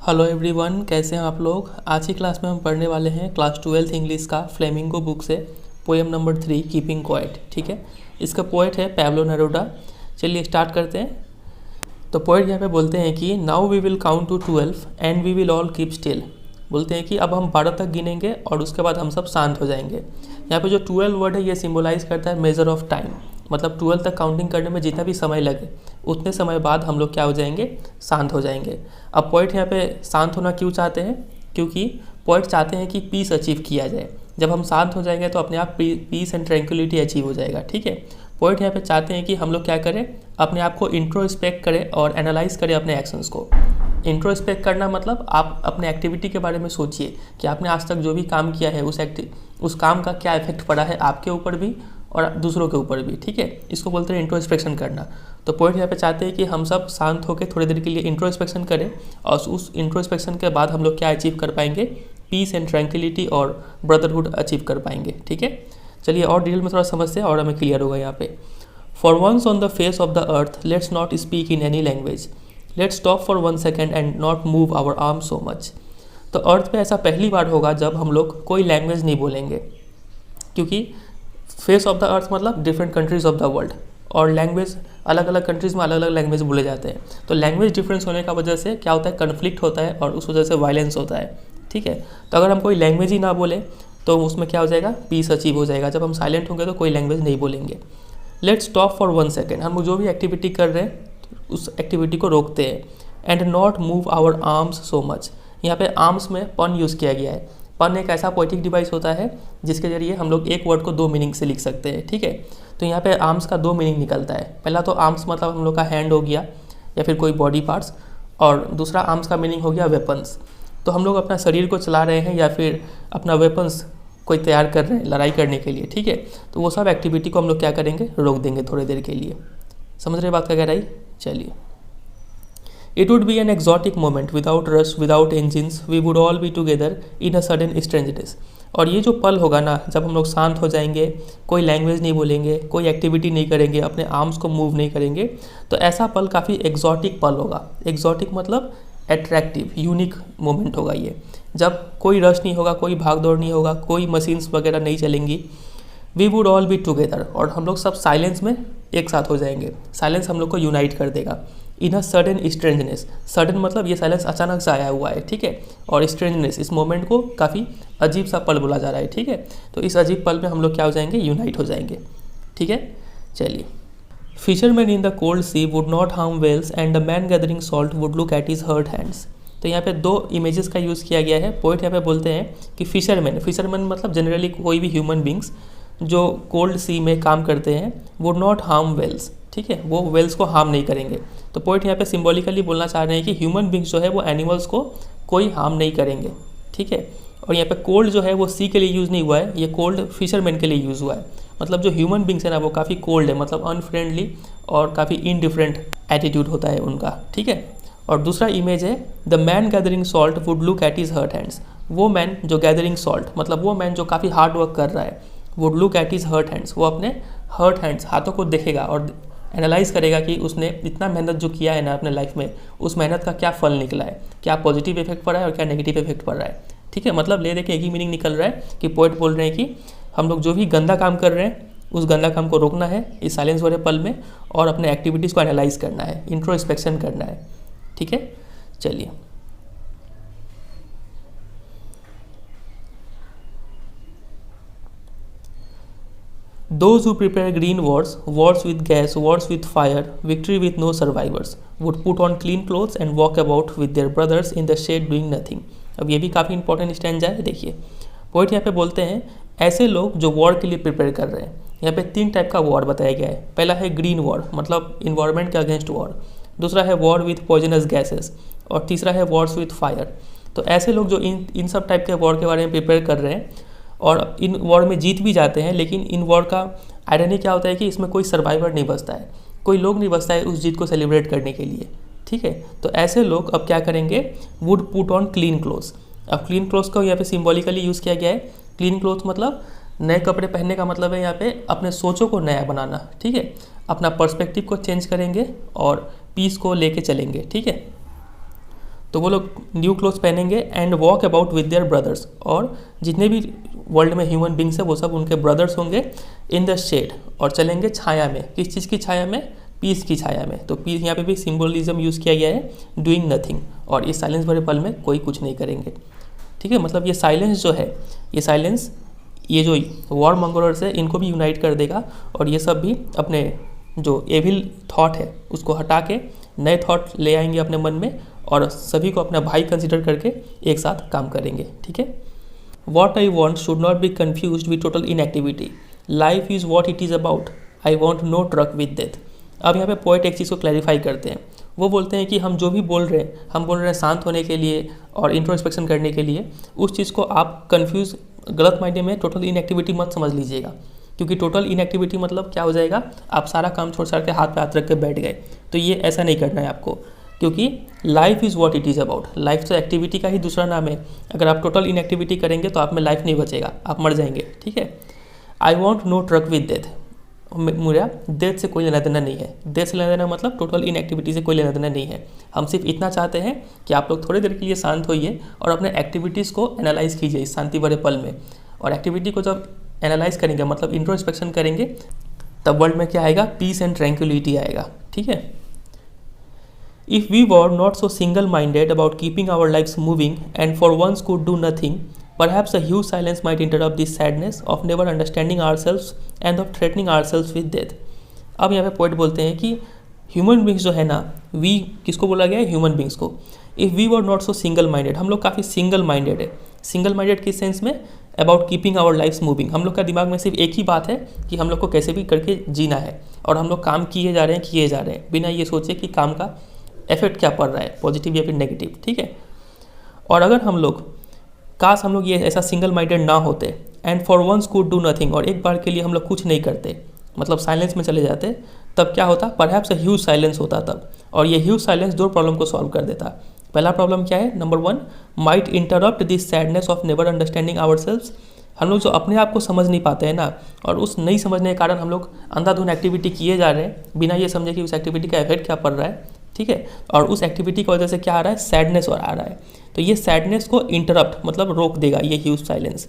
Hello everyone, कैसे हैं आप लोग। आज की क्लास में हम पढ़ने वाले हैं क्लास 12th इंग्लिश का फ्लेमिंगो बुक से पोएम नंबर 3 कीपिंग क्वाइट। ठीक है, इसका पोएट है पैब्लो नेरुदा। चलिए स्टार्ट करते हैं। तो पोएट यहाँ पे बोलते हैं कि now we will count to 12 and we will all keep still. बोलते हैं कि अब हम 12 तक गिनेंगे और उसके बाद हम सब शांत हो जाएंगे। यहाँ पे जो 12 वर्ड है ये सिम्बोलाइज करता है मेजर ऑफ टाइम, मतलब 12 तक काउंटिंग करने में जितना भी समय लगे उतने समय बाद हम लोग क्या हो जाएंगे, शांत हो जाएंगे। अब पोएट यहाँ पे शांत होना क्यों चाहते हैं, क्योंकि पोएट चाहते हैं कि पीस अचीव किया जाए। जब हम शांत हो जाएंगे तो अपने आप पीस एंड ट्रैंक्विलिटी अचीव हो जाएगा। ठीक है, पोएट यहाँ पे चाहते हैं कि हम लोग क्या करें, अपने आप को इंट्रोस्पेक्ट करें और एनालाइज करें अपने एक्शंस को। इंट्रोस्पेक्ट करना मतलब आप अपने एक्टिविटी के बारे में सोचिए कि आपने आज तक जो भी काम किया है उस काम का क्या इफेक्ट पड़ा है आपके ऊपर भी और दूसरों के ऊपर भी। ठीक है, इसको बोलते हैं इंट्रोस्पेक्शन करना। तो पोएट यहाँ पे चाहते हैं कि हम सब शांत होकर थोड़ी देर के लिए इंट्रोस्पेक्शन करें और उस इंट्रोस्पेक्शन के बाद हम लोग क्या अचीव कर पाएंगे, पीस एंड ट्रैंक्विलिटी और ब्रदरहुड अचीव कर पाएंगे। ठीक है, चलिए और डिटेल में थोड़ा समझते हैं और हमें क्लियर होगा यहाँ पे। For once on the face of the earth let's not speak in any language, let's stop for 1 second and not move our arm so much. तो अर्थ पे ऐसा पहली बार होगा जब हम लोग कोई लैंग्वेज नहीं बोलेंगे, क्योंकि फेस ऑफ द अर्थ मतलब different countries of the world, और लैंग्वेज अलग अलग कंट्रीज़ में अलग अलग लैंग्वेज बोले जाते हैं। तो लैंग्वेज डिफरेंस होने का वजह से क्या होता है, कन्फ्लिक्ट होता है और उस वजह से वायलेंस होता है। ठीक है, तो अगर हम कोई लैंग्वेज ही ना बोले तो उसमें क्या हो जाएगा, पीस अचीव हो जाएगा। जब हम साइलेंट होंगे तो कोई लैंग्वेज नहीं बोलेंगे। लेट्स स्टॉप फॉर 1 सेकेंड, हम जो भी एक्टिविटी कर रहे हैं उस एक्टिविटी को रोकते हैं। And not move our arms so much, यहाँ पे आर्म्स में पन यूज़ किया गया है। पन एक ऐसा पोएटिक डिवाइस होता है जिसके जरिए हम लोग एक वर्ड को 2 मीनिंग से लिख सकते हैं। ठीक है, तो यहाँ पे आर्म्स का 2 मीनिंग निकलता है। पहला तो आर्म्स मतलब हम लोग का हैंड हो गया या फिर कोई बॉडी पार्ट्स, और दूसरा आर्म्स का मीनिंग हो गया वेपन्स। तो हम लोग अपना शरीर को चला रहे हैं या फिर अपना वेपन्स कोई तैयार कर रहे हैं लड़ाई करने के लिए। ठीक है, तो वो सब एक्टिविटी को हम लोग क्या करेंगे, रोक देंगे थोड़ी देर के लिए। समझ रहे बात का गहराई। चलिए, It would be an exotic moment without rush, without engines, we would all be together in a sudden strangeness। और ये जो पल होगा ना, जब हम लोग शांत हो जाएंगे, कोई लैंग्वेज नहीं बोलेंगे, कोई एक्टिविटी नहीं करेंगे, अपने आर्म्स को मूव नहीं करेंगे, तो ऐसा पल काफ़ी एग्जॉटिक पल होगा। एग्जॉटिक मतलब अट्रैक्टिव, यूनिक मोमेंट होगा ये, जब कोई रश नहीं होगा, कोई भाग दौड़ नहीं होगा, कोई मशीन्स वगैरह नहीं चलेंगी। We would all be together, और हम लोग सब साइलेंस में एक साथ हो जाएंगे। साइलेंस हम लोग को यूनाइट कर देगा। इन अ सडन स्ट्रेंजनेस, सडन मतलब ये साइलेंस अचानक से आया हुआ है। ठीक है, और स्ट्रेंजनेस इस मोमेंट को काफ़ी अजीब सा पल बोला जा रहा है। ठीक है, तो इस अजीब पल में हम लोग क्या हो जाएंगे, यूनाइट हो जाएंगे। ठीक है, चलिए। Fisherman in the cold sea would not harm whales and the man gathering salt would look at his hurt hands. तो यहाँ पे 2 इमेजेस का यूज़ किया गया है। पोएट यहाँ पे बोलते हैं कि फिशरमैन मतलब जनरली कोई भी ह्यूमन बींग्स जो कोल्ड सी में काम करते हैं, वुड नॉट हार्म वेल्स। ठीक है, वो वेल्स को हार्म नहीं करेंगे। तो पोएट यहाँ पे सिंबॉलिकली बोलना चाह रहे हैं कि ह्यूमन बींग्स जो है वो एनिमल्स को कोई हार्म नहीं करेंगे। ठीक है, और यहाँ पे कोल्ड जो है वो सी के लिए यूज़ नहीं हुआ है, ये कोल्ड फिशरमैन के लिए यूज़ हुआ है। मतलब जो ह्यूमन बींग्स है ना वो काफ़ी कोल्ड है, मतलब अनफ्रेंडली और काफ़ी इनडिफरेंट एटीट्यूड होता है उनका। ठीक है, और दूसरा इमेज है the man gathering salt would look at his hurt hands. वो मैन जो गैदरिंग सॉल्ट मतलब वो मैन जो काफ़ी हार्ड वर्क कर रहा है, would look at his hurt hands, वो अपने हर्ट हैंड्स हाथों को देखेगा और एनालाइज करेगा कि उसने इतना मेहनत जो किया है ना अपने लाइफ में, उस मेहनत का क्या फल निकला है, क्या पॉजिटिव इफेक्ट पड़ा है और क्या नेगेटिव इफेक्ट पड़ रहा है। ठीक है, मतलब ले दे के एक ही मीनिंग निकल रहा है कि पोएट बोल रहे हैं कि हम लोग जो भी गंदा काम कर रहे हैं उस गंदा काम को रोकना है इस साइलेंस वाले पल में, और अपने एक्टिविटीज़ को एनालाइज करना है, इंट्रोस्पेक्शन करना है। ठीक है, चलिए। Those who prepare green wars, wars with gas, wars with fire, victory with no survivors, would put on clean clothes and walk about with their brothers in the shade doing nothing। अब ये भी काफ़ी important stanza है। देखिए, poet यहाँ पे बोलते हैं ऐसे लोग जो वॉर के लिए प्रिपेयर कर रहे हैं। यहाँ पे 3 टाइप का वॉर बताया गया है। पहला है ग्रीन वॉर, मतलब इन्वायरमेंट के अगेंस्ट वॉर। दूसरा है वॉर विथ पॉइजनस गैसेस, और तीसरा है वॉर्स विथ फायर। तो ऐसे लोग जो इन सब टाइप के वॉर के बारे में प्रिपेयर कर रहे हैं और इन वॉर में जीत भी जाते हैं, लेकिन इन वॉर का आयरनी क्या होता है कि इसमें कोई सर्वाइवर नहीं बचता है, कोई लोग नहीं बचता है उस जीत को सेलिब्रेट करने के लिए। ठीक है, तो ऐसे लोग अब क्या करेंगे, would put on clean clothes. अब क्लीन क्लोथ्स को यहाँ पे सिंबॉलिकली यूज़ किया गया है। क्लीन क्लोथ मतलब नए कपड़े पहनने का मतलब है यहाँ पे अपने सोचों को नया बनाना। ठीक है, अपना पर्सपेक्टिव को चेंज करेंगे और पीस को लेके चलेंगे। ठीक है, तो वो लोग न्यू क्लोथ्स पहनेंगे and walk about with their brothers, और जितने भी वर्ल्ड में ह्यूमन बींग्स है वो सब उनके ब्रदर्स होंगे इन द शेड, और चलेंगे छाया में। किस चीज़ की छाया में? पीस की छाया में। तो पीस यहाँ पे भी सिंबोलिज्म यूज़ किया गया है, डूइंग नथिंग, और इस साइलेंस भरे पल में कोई कुछ नहीं करेंगे। ठीक है, मतलब ये साइलेंस जो है, ये साइलेंस ये जो वॉर मंगोलर्स है इनको भी यूनाइट कर देगा, और ये सब भी अपने जो एविल थॉट है उसको हटा के नए थॉट ले आएंगे अपने मन में, और सभी को अपना भाई कंसिडर करके एक साथ काम करेंगे। ठीक है, what I want should not be confuse with total inactivity, life is what it is about, I want no truck with death. अब यहाँ पे पोइट एक चीज़ को क्लैरिफाई करते हैं। वो बोलते हैं कि हम जो भी बोल रहे हैं, हम बोल रहे हैं शांत होने के लिए और इंट्रोस्पेक्शन करने के लिए, उस चीज़ को आप कन्फ्यूज़ गलत मायने में टोटल इनएक्टिविटी मत समझ लीजिएगा, क्योंकि टोटल इनएक्टिविटी मतलब क्या हो जाएगा, आप सारा काम छोड़ छाड़ के हाथ पे हाथ रख के बैठ गए। तो ये ऐसा नहीं करना है आपको, क्योंकि life is what it is about. Life तो एक्टिविटी का ही दूसरा नाम है। अगर आप टोटल इनएक्टिविटी करेंगे तो आप में लाइफ नहीं बचेगा, आप मर जाएंगे। ठीक है, I want no truck with death, मेरा डेथ से कोई लेना देना नहीं है। डेथ से लेना देना मतलब टोटल इनएक्टिविटी से कोई लेना देना नहीं है। हम सिर्फ इतना चाहते हैं कि आप लोग थोड़ी देर के लिए शांत होइए और अपने एक्टिविटीज़ को एनालाइज कीजिए इस शांति भरे पल में। और एक्टिविटी को जब एनालाइज करेंगे, मतलब इंट्रोस्पेक्शन करेंगे, तब वर्ल्ड में क्या आएगा, पीस एंड ट्रैंक्विलिटी आएगा। ठीक है, if we were not so single minded about keeping our lives moving and for once could do nothing, perhaps a huge silence might interrupt this sadness of never understanding ourselves and of threatening ourselves with death। अब यहाँ पे poet बोलते हैं कि human beings जो है ना, we किसको बोला गया है, ह्यूमन बींग्स को। If we were not so single minded, हम लोग काफ़ी सिंगल माइंडेड है। सिंगल माइंडेड किस सेंस में, about keeping our lives moving. हम लोग का दिमाग में सिर्फ एक ही बात है कि हम लोग को कैसे भी करके जीना है, और हम लोग काम किए जा रहे हैं बिना ये सोचे कि काम का इफेक्ट क्या पड़ रहा है, पॉजिटिव या फिर नेगेटिव। ठीक है, और अगर हम लोग काश हम लोग ये ऐसा सिंगल माइंडेड ना होते, and for once could do nothing, और एक बार के लिए हम लोग कुछ नहीं करते, मतलब साइलेंस में चले जाते, तब क्या होता, परहैप्स अ ह्यूज साइलेंस होता तब। और ये ह्यूज साइलेंस दो प्रॉब्लम को सॉल्व कर देता। पहला प्रॉब्लम क्या है, number 1, might interrupt this sadness of never understanding ourselves. हम लोग जो अपने आप को समझ नहीं पाते हैं ना, और उस नहीं समझने के कारण हम लोग अंधाधुंध एक्टिविटी किए जा रहे हैं बिना ये समझे कि उस एक्टिविटी का इफेक्ट क्या पड़ रहा है। ठीक है, और उस एक्टिविटी की वजह से क्या आ रहा है, सैडनेस और आ रहा है। तो ये सैडनेस को इंटरप्ट मतलब रोक देगा ये ह्यूज साइलेंस।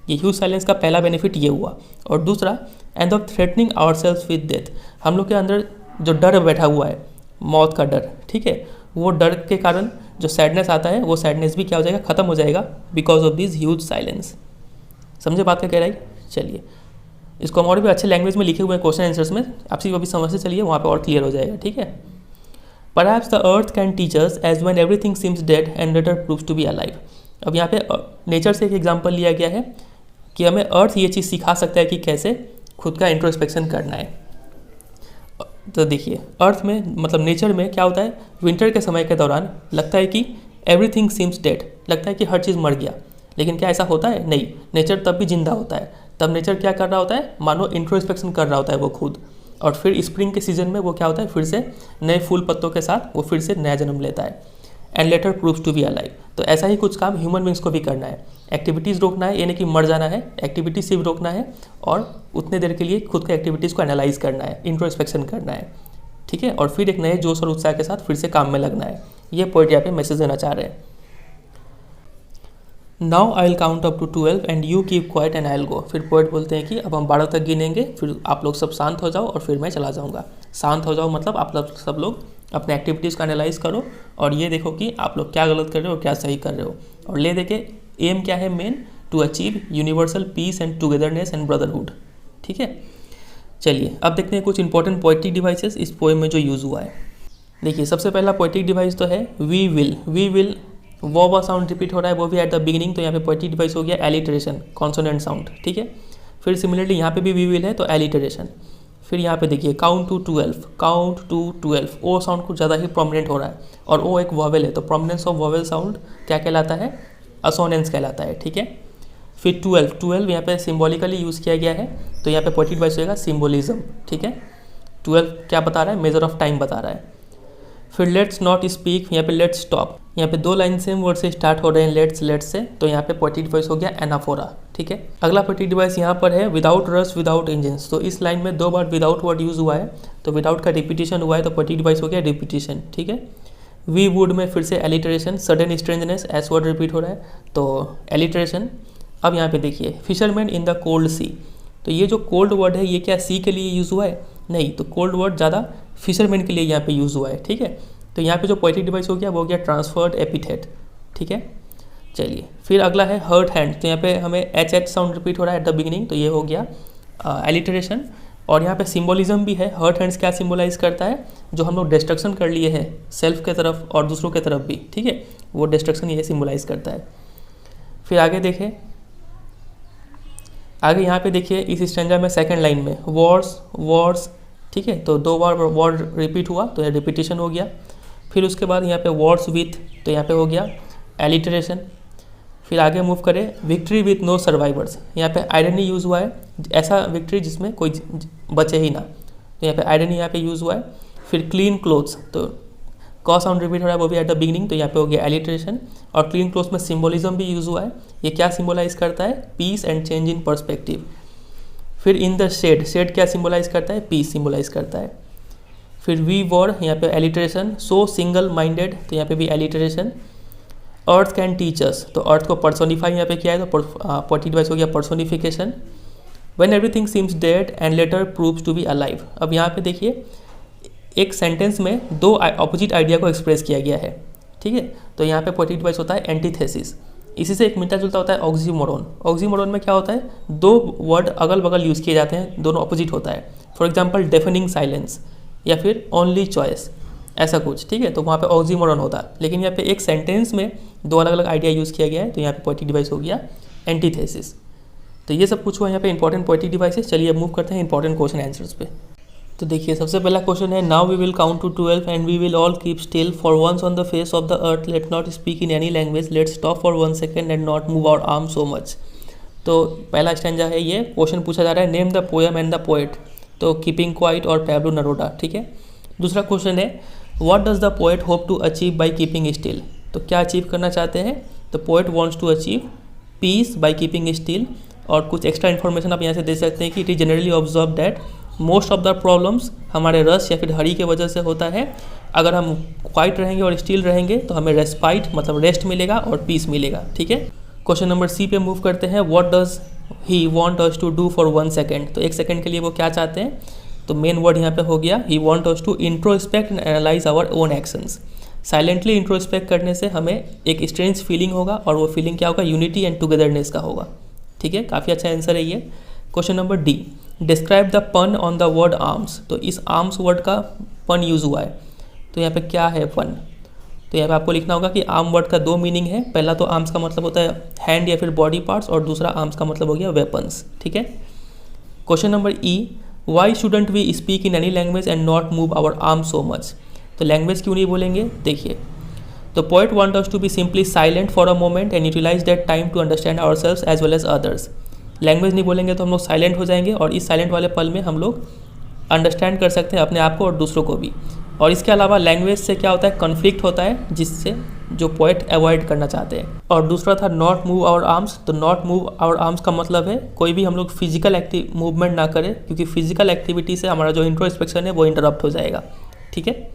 ये ह्यूज साइलेंस का पहला बेनिफिट ये हुआ। और दूसरा, end of threatening ourselves with death, हम लोग के अंदर जो डर बैठा हुआ है, मौत का डर, ठीक है, वो डर के कारण जो सैडनेस आता है, वो सैडनेस भी क्या हो जाएगा, ख़त्म हो जाएगा because of this huge silence. समझे बात का कह रहा है। चलिए, इसको हम और भी अच्छे लैंग्वेज में लिखे हुए हैं क्वेश्चन आंसर्स में, आप सिर्फ अभी समझते चलिए, वहाँ पे और क्लियर हो जाएगा। ठीक है, Perhaps the earth can teach us as when everything seems dead and later proves to be alive। अब यहाँ पे नेचर से एक एग्जांपल लिया गया है कि हमें अर्थ ये चीज़ सिखा सकता है कि कैसे खुद का इंट्रोस्पेक्शन करना है। तो देखिए, अर्थ में मतलब नेचर में क्या होता है, विंटर के समय के दौरान लगता है कि एवरीथिंग सीम्स डेड, लगता है कि हर चीज़ मर गया, लेकिन क्या ऐसा होता है, नहीं। नेचर तब भी जिंदा होता है। तब नेचर क्या कर रहा होता है, मानो इंट्रोस्पेक्शन कर रहा होता है वो खुद। और फिर स्प्रिंग के सीजन में वो क्या होता है, फिर से नए फूल पत्तों के साथ वो फिर से नया जन्म लेता है। And later proves to be alive. तो ऐसा ही कुछ काम ह्यूमन बींग्स को भी करना है। एक्टिविटीज़ रोकना है, यानी कि मर जाना है, एक्टिविटी सिर्फ रोकना है, और उतने देर के लिए खुद के एक्टिविटीज़ को एनालाइज करना है, इंट्रोस्पेक्शन करना है। ठीक है, और फिर एक नए जोश और उत्साह के साथ फिर से काम में लगना है। ये पोइट यहाँ पे मैसेज देना चाह रहे हैं। Now I will count up to 12 and you keep quiet and I will go. फिर पोइट बोलते हैं कि अब हम 12 तक गिनेंगे, फिर आप लोग सब शांत हो जाओ और फिर मैं चला जाऊँगा। शांत हो जाओ मतलब आप लोग सब लोग अपने एक्टिविटीज़ को एनालाइज करो और ये देखो कि आप लोग क्या गलत कर रहे हो और क्या सही कर रहे हो, और ले देखे एम क्या है main, to achieve universal peace and togetherness and brotherhood. ठीक है, चलिए अब देखते हैं कुछ इंपॉर्टेंट पोएटिक डिवाइसेस इस पोएम में जो यूज़ हुआ है। देखिए, सबसे पहला पोएटिक डिवाइस तो है वी विल। वी विल वो साउंड रिपीट हो रहा है, वो भी एट द बिगिनिंग, तो यहाँ पे पोएटिक डिवाइस हो गया एलिटरेशन, कॉन्सोनेंट साउंड। ठीक है, फिर सिमिलरली यहाँ पे भी वी विल है तो एलिटरेशन। फिर यहाँ पे देखिए count to 12, count to 12, O sound कुछ ज़्यादा ही प्रोमिनेंट हो रहा है, और ओ एक वॉवेल है तो प्रोमिनेंस ऑफ वॉवेल साउंड क्या कहलाता है, असोनेंस कहलाता है। ठीक है, फिर 12 यहाँ पे सिम्बॉलिकली यूज़ किया गया है, तो यहाँ पे पोएटिक डिवाइस होगा सिम्बोलिज्म। ठीक है, 12 क्या बता रहा है, मेजर ऑफ टाइम बता रहा है। फिर लेट्स नॉट स्पीक, यहाँ पे लेट्स स्टॉप, यहाँ पे दो लाइन सेम वर्ड से स्टार्ट हो रहे हैं, लेट्स से, तो यहाँ पे पोएटिक डिवाइस हो गया एनाफोरा। ठीक है, अगला पोएटिक डिवाइस यहाँ पर है विदाउट रश विदाउट इंजन्स, तो इस लाइन में दो बार विदाउट वर्ड यूज़ हुआ है, तो विदाउट का रिपीटिशन हुआ है तो पोएटिक डिवाइस हो गया रिपीटिशन। ठीक है, वी वुड में फिर से alliteration, sudden strangeness, S word repeat हो रहा है तो एलिटरेशन। अब यहाँ पे देखिए फिशरमैन इन द कोल्ड सी, तो ये जो कोल्ड वर्ड है ये क्या सी के लिए यूज़ हुआ है? नहीं, तो कोल्ड वर्ड ज़्यादा फिशरमैन के लिए यहाँ पे यूज़ हुआ है, ठीक है। तो यहाँ पे जो पोएटिक डिवाइस हो गया वो हो गया ट्रांसफर्ड एपिथेट, ठीक है। चलिए फिर अगला है हर्ट हैंड, तो यहाँ पे हमें एच एच साउंड रिपीट हो रहा है एट द बिगिनिंग, तो ये हो गया एलिटरेशन। और यहाँ पे सिंबोलिज्म भी है, हर्ट हैंड्स क्या सिंबलाइज करता है? जो हम लोग डिस्ट्रक्शन कर लिए हैं सेल्फ के तरफ और दूसरों के तरफ भी, ठीक है, वो डिस्ट्रक्शन ये सिंबलाइज करता है। फिर आगे देखें, आगे यहाँ पे देखिए इस स्टैंजा में सेकंड लाइन में वॉर्स वॉर्स, ठीक है, तो 2 बार वर्ड रिपीट हुआ तो ये रिपीटिशन हो गया। फिर उसके बाद यहाँ पे वॉर्स विथ, तो यहाँ पे हो गया एलिटरेशन। फिर आगे मूव करें, विक्ट्री विथ नो सर्वाइवर्स, यहाँ पे आयरनी यूज़ हुआ है, ऐसा विक्ट्री जिसमें कोई बचे ही ना, तो यहाँ पे आयरनी यहाँ पे यूज़ हुआ है। फिर क्लीन क्लोथ्स, तो कॉ साउंड रिपीट हो रहा है वो भी एट द बिगिनिंग, तो यहाँ पे हो गया एलिटरेशन। और क्लीन क्लोथ्स में सिंबोलिज्म भी यूज़ हुआ है, ये क्या सिंबलाइज करता है? Peace and change in perspective. फिर इन द शेड, शेड क्या सिंबलाइज करता है? पीस सिंबलाइज करता है। फिर वी वॉर, यहाँ पे एलिटरेशन। सो सिंगल माइंडेड, तो यहाँ पे भी alliteration. Earth can teach us, तो अर्थ को पर्सोनीफाई यहाँ पे किया है, तो पोएटिक डिवाइस हो गया personification. When everything seems dead and later proves to be alive, अब यहाँ पे देखिए एक सेंटेंस में 2 ऑपोजिट आइडिया को एक्सप्रेस किया गया है, ठीक है, तो यहाँ पे पोएटिक डिवाइस होता है एंटीथेसिस। इसी से एक मिलता जुलता होता है ऑक्सीमोरोन। ऑक्सीमोरोन में क्या होता है? 2 वर्ड अगल बगल यूज़ किए जाते हैं, दोनों ऑपोजिट होता है। फॉर एग्जाम्पल डेफनिंग साइलेंस या फिर ओनली चॉइस, ऐसा कुछ, ठीक है, तो वहाँ पे ऑक्सीमोरोन होता है। लेकिन यहाँ पे एक सेंटेंस में 2 अलग अलग आइडिया यूज़ किया गया है, तो यहाँ पे पोएटिक डिवाइस हो गया एंटीथेसिस। तो ये सब कुछ हुआ यहाँ पे इंपॉर्टेंट पोएटिक डिवाइसेस। चलिए अब मूव करते हैं इंपॉर्टेंट क्वेश्चन आंसर्स पे। तो देखिए सबसे पहला क्वेश्चन है, now we will count to 12 and we will all keep still for once on the face of the earth, let not speak in any language, let stop for 1 second and not move our arm so much. तो पहला stanza है, ये question पूछा जा रहा है name the poem and the poet, तो keeping quiet और पैब्लो नेरुदा, ठीक है। दूसरा क्वेश्चन है, what does the poet hope to achieve by keeping still, तो क्या अचीव करना चाहते हैं? तो poet wants to achieve peace by keeping still. और कुछ एक्स्ट्रा इन्फॉर्मेशन आप यहाँ से दे सकते हैं कि it is generally observe that most of the problems हमारे रश या फिर हरी के वजह से होता है। अगर हम क्वाइट रहेंगे और स्टिल रहेंगे तो हमें रेस्पाइट मतलब रेस्ट मिलेगा और पीस मिलेगा, ठीक है। क्वेश्चन नंबर सी पे मूव करते हैं, what does he want us to do for 1 second, तो 1 सेकेंड के लिए वो क्या चाहते हैं? तो मेन वर्ड यहाँ पे हो गया he want us to introspect and analyse our own actions. Silently introspect करने से हमें एक स्ट्रेंज फीलिंग होगा और वो फीलिंग क्या होगा? यूनिटी एंड टुगेदरनेस का होगा, ठीक है, काफ़ी अच्छा आंसर है ये। Question number D, describe the पन ऑन द वर्ड आर्म्स, तो इस आर्म्स वर्ड का पन यूज़ हुआ है, तो यहाँ पे क्या है पन? तो यहाँ पे आपको लिखना होगा कि आर्म वर्ड का 2 मीनिंग है। पहला तो आर्म्स का मतलब होता है हैंड या फिर बॉडी पार्ट्स, और दूसरा आर्म्स का मतलब हो गया वेपन्स, ठीक है। Question number E, why shouldn't we speak in any language and not move our arm so much, तो लैंग्वेज क्यों नहीं बोलेंगे? देखिए, तो poet want us to be simply silent for a moment and utilise that time to understand ourselves as well as others. Language नहीं बोलेंगे तो हम लोग साइलेंट हो जाएंगे और इस साइलेंट वाले पल में हम लोग अंडरस्टैंड कर सकते हैं अपने आप को और दूसरों को भी। और इसके अलावा लैंग्वेज से क्या होता है? कॉन्फ्लिक्ट होता है, जिससे जो पोएट अवॉइड करना चाहते हैं। और दूसरा था नॉट मूव आवर आर्म्स, तो नॉट मूव आवर आर्म्स का मतलब है कोई भी हम लोग फिजिकल मूवमेंट ना करें, क्योंकि फिजिकल एक्टिविटी से हमारा जो इंट्रोस्पेक्शन है वो इंटरप्ट हो जाएगा, ठीक है।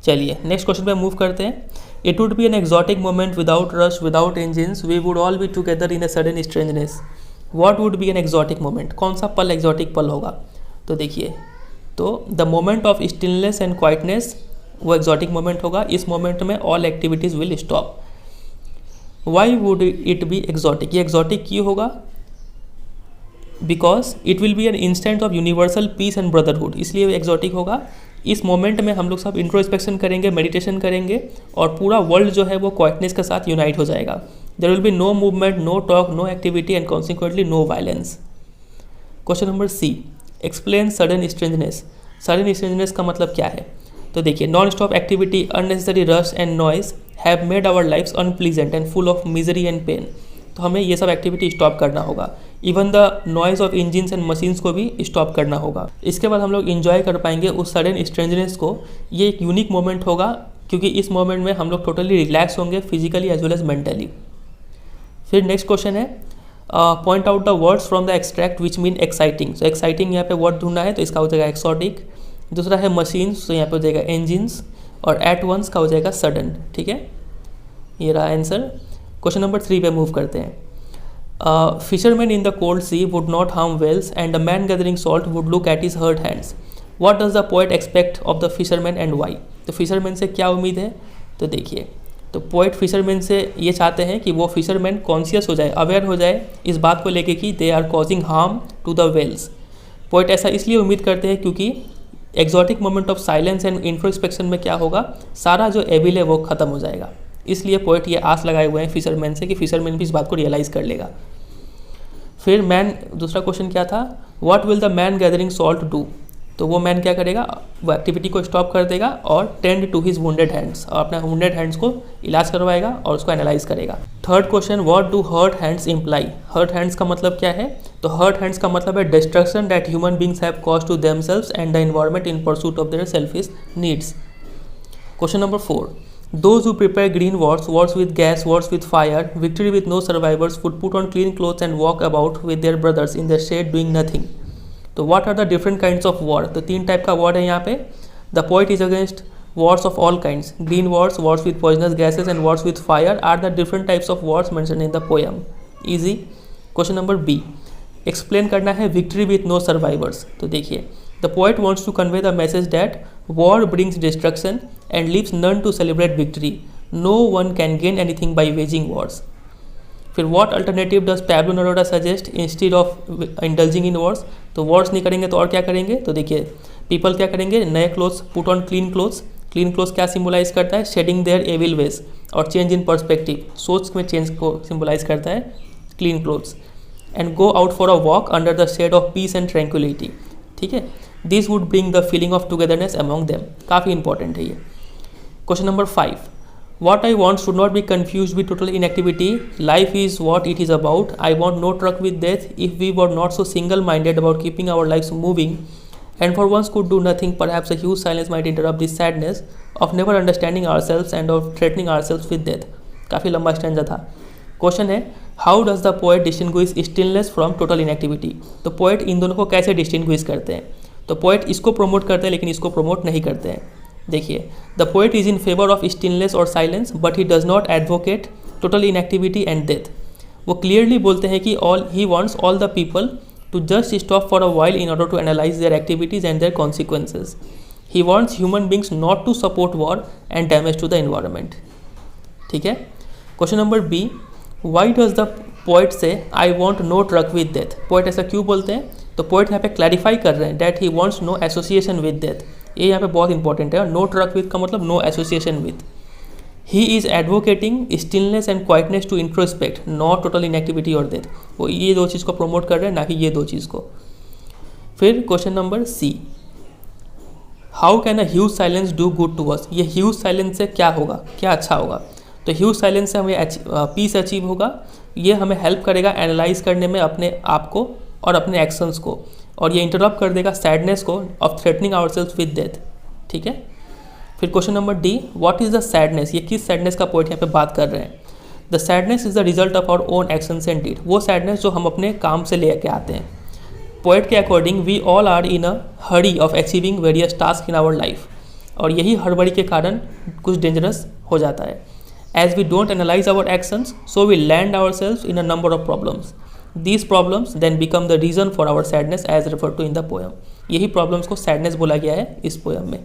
चलिए नेक्स्ट क्वेश्चन पे मूव करते हैं। It would be an exotic moment without rush without engines, we would all be together in a sudden strangeness. What would be an exotic moment, कौन सा पल एक्जॉटिक पल होगा? तो देखिए, तो the moment of stillness and quietness वो exotic moment होगा। इस मोमेंट में all activities will stop. Why would it be exotic, ये एक्जॉटिक क्यों होगा? Because it will be an instant of universal peace and brotherhood, इसलिए वो एक्जॉटिक होगा। इस मोमेंट में हम लोग सब इंट्रोस्पेक्शन करेंगे, मेडिटेशन करेंगे और पूरा वर्ल्ड जो है वो क्वाइटनेस के साथ यूनाइट हो जाएगा। There will be no movement, no talk, no activity and consequently no violence. Question number C, explain sudden strangeness. Sudden strangeness का मतलब क्या है? तो देखिए, non stop activity, unnecessary rush and noise have made our lives unpleasant and full of misery and pain. तो हमें ये सब एक्टिविटी स्टॉप करना होगा। Even the noise of engines and machines को भी स्टॉप करना होगा। इसके बाद हम लोग इन्जॉय कर पाएंगे उस सडन स्ट्रेंजनेस को। ये एक यूनिक मोमेंट होगा, क्योंकि इस मोमेंट में हम लोग टोटली रिलैक्स होंगे physically as well as mentally. फिर नेक्स्ट क्वेश्चन है, point out the words from the extract which mean exciting. So exciting यहाँ पे वर्ड ढूंढना है, तो इसका हो जाएगा एक्सॉटिक। दूसरा है मशीन्स, तो यहाँ पे हो जाएगा इंजिन्स। और एट वंस का हो जाएगा सडन। ठीक है, ये रहा आंसर। क्वेश्चन नंबर 3 पे मूव करते हैं। Fisherman in the cold sea would not harm whales and the man gathering salt would look at his hurt hands. What does the poet expect of the fisherman and why. तो fisherman से क्या उम्मीद है, तो देखिए, तो poet fisherman से ये चाहते हैं कि वो फिशरमैन कॉन्शियस हो जाए, अवेयर हो जाए इस बात को लेके कि they are causing harm to the whales. Poet ऐसा इसलिए उम्मीद करते हैं क्योंकि exotic moment of silence and introspection में क्या होगा, सारा जो एविल है वो ख़त्म हो जाएगा। इसलिए पोएट ये आस लगाए हुए हैं फिशरमैन से कि फिशरमैन भी इस बात को रियलाइज़ कर लेगा। फिर मैन, दूसरा क्वेश्चन क्या था, what will the man gathering salt do. तो वो मैन क्या करेगा, वो एक्टिविटी को स्टॉप कर देगा और tend to his wounded hands, और अपना वुंडेड हैंड्स को इलाज करवाएगा और उसको एनालाइज करेगा। Third question, what do hurt hands imply. Hurt hands का मतलब क्या है, तो हर्ट हैंड्स का मतलब है destruction that human beings have caused to themselves and the environment in pursuit of their selfish needs. Question number 4, those who prepare green wars, wars with gas, wars with fire, victory with no survivors, would put on clean clothes and walk about with their brothers in their shade doing nothing. तो what are the different kinds of war। तो 3 type का war है यहाँ पे। The poet is against wars of all kinds. Green wars, wars with poisonous gases and wars with fire are the different types of wars mentioned in the poem. Easy। Question number B, explain करना है victory with no survivors। तो देखिए, the poet wants to convey the message that war brings destruction and leaves none to celebrate victory. No one can gain anything by waging wars. फिर what alternative does Pablo Neruda suggest instead of indulging in wars। तो wars नहीं करेंगे तो और क्या करेंगे, तो देखिए, people क्या करेंगे, नए clothes, put on clean clothes। Clean clothes क्या सिम्बोलाइज करता है, शेडिंग देयर एविल वेज और चेंज इन पर्सपेक्टिव, सोच में चेंज को सिम्बोलाइज करता है clean clothes. And go out for a walk under the shade of peace and tranquillity. ठीक है, this would bring the feeling of togetherness among them. काफ़ी important है ये। Question number 5, what I want should not be confused with total inactivity. Life is what it is about. I want no truck with death. If we were not so single-minded about keeping our lives moving and for once could do nothing, perhaps a huge silence might interrupt this sadness of never understanding ourselves and of threatening ourselves with death. काफ़ी लंबा stanza था। Question है, how does the poet distinguish stillness from total inactivity. तो poet in दोनों को कैसे distinguish करते हैं, तो पोएट इसको प्रमोट करते हैं लेकिन इसको प्रमोट नहीं करते हैं। देखिए, the poet is in favour of stillness और silence but he does not advocate total inactivity and death. वो क्लियरली बोलते हैं कि all he wants all the people to just stop for a while in order to analyse their activities and their consequences. He wants human beings not to support war and damage to the environment. ठीक है, question number B, why does the poet से I want no truck with death. Poet ऐसा क्यों बोलते हैं, तो poet यहाँ पे क्लैरिफाई कर रहे हैं that he wants no association with death. ये यहाँ पे बहुत इंपॉर्टेंट है। नो ट्रक विद का मतलब no association with. He is advocating stillness and quietness to introspect, not total inactivity और डेथ। वो ये 2 चीज़ को प्रमोट कर रहे हैं, ना कि ये 2 चीज़ को। फिर question number C, how can a huge silence do good to us. ये ह्यूज साइलेंस से क्या होगा, क्या अच्छा होगा, तो ह्यूज साइलेंस से हमें पीस अचीव होगा। ये हमें हेल्प करेगा एनालाइज करने में अपने आप को और अपने एक्शंस को, और ये इंटरप्ट कर देगा सैडनेस को of threatening ourselves with death. ठीक है, फिर question number D, what is the sadness. ये किस सैडनेस का पोएट यहाँ पे बात कर रहे हैं। The sadness is the result of our own actions and deed. वो सैडनेस जो हम अपने काम से लेके आते हैं। पोएट के according we all are in a hurry of achieving various task in our life, और यही हड़बड़ी के कारण कुछ डेंजरस हो जाता है। As we don't analyze our actions, so we land ourselves in a number of problems. These problems then become the reason for our sadness as referred to in the poem. यही problems को sadness बोला गया है इस poem में।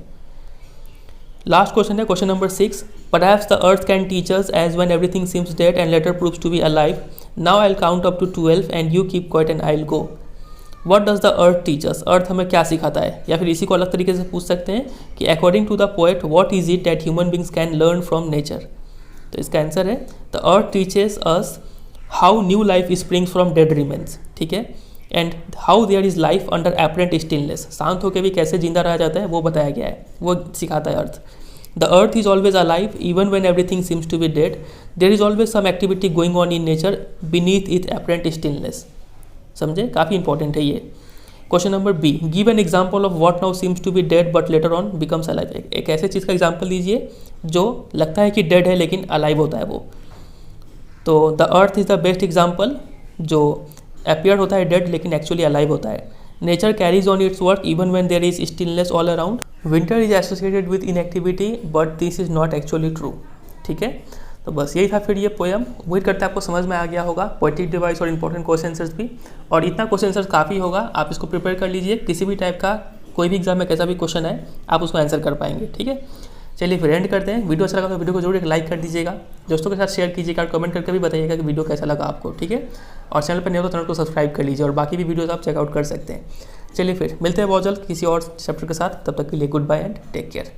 Last question है question number 6. Perhaps the earth can teach us as when everything seems dead and later proves to be alive. Now I'll count up to 12 and you keep quiet and I'll go. What does the earth teach us? Earth हमें क्या सिखाता है, या फिर इसी को अलग तरीके से पूछ सकते हैं कि according to the poet, what is it that human beings can learn from nature? तो इसका आंसर है, the earth teaches us how new life springs from dead remains. ठीक है, and how there is life under apparent stillness. शांत होकर भी कैसे जिंदा रहा जाता है वो बताया गया है, वो सिखाता है earth. The earth is always alive even when everything seems to be dead. There is always some activity going on in nature beneath it apparent stillness. समझे, काफ़ी इंपॉर्टेंट है ये। Question number B, give an example of what now seems to be dead but later on becomes alive. एक ऐसे चीज़ का example दीजिए जो लगता है कि डेड है लेकिन अलाइव होता है वो। तो the earth is the best example, जो अपीयर होता है डेड लेकिन एक्चुअली अलाइव होता है। Nature carries on its work even when there is stillness all around, winter is associated with inactivity but this is not actually true. ठीक है, तो बस यही था फिर ये पोएम। उम्मीद करते हैं आपको समझ में आ गया होगा पोएटिक डिवाइस और इंपॉर्टेंट क्वेश्चन आंसर्स भी, और इतना क्वेश्चन आंसर्स काफ़ी होगा, आप इसको प्रिपेयर कर लीजिए। किसी भी टाइप का कोई भी एग्जाम में कैसा भी क्वेश्चन है आप उसको आंसर कर पाएंगे। ठीक है, चलिए फिर एंड करते हैं। वीडियो अच्छा लगा तो वीडियो को जरूर एक लाइक कर दीजिएगा, दोस्तों के साथ शेयर कीजिएगा, कमेंट करके भी बताइएगा कि वीडियो कैसा लगा आपको। ठीक है, और चैनल पर नहीं हो तो चैनल को सब्सक्राइब कर लीजिए और बाकी भी वीडियोस आप चेकआउट कर सकते हैं। चलिए फिर मिलते हैं बहुत जल्द किसी और चैप्टर के साथ, तब तक के लिए good bye and take care.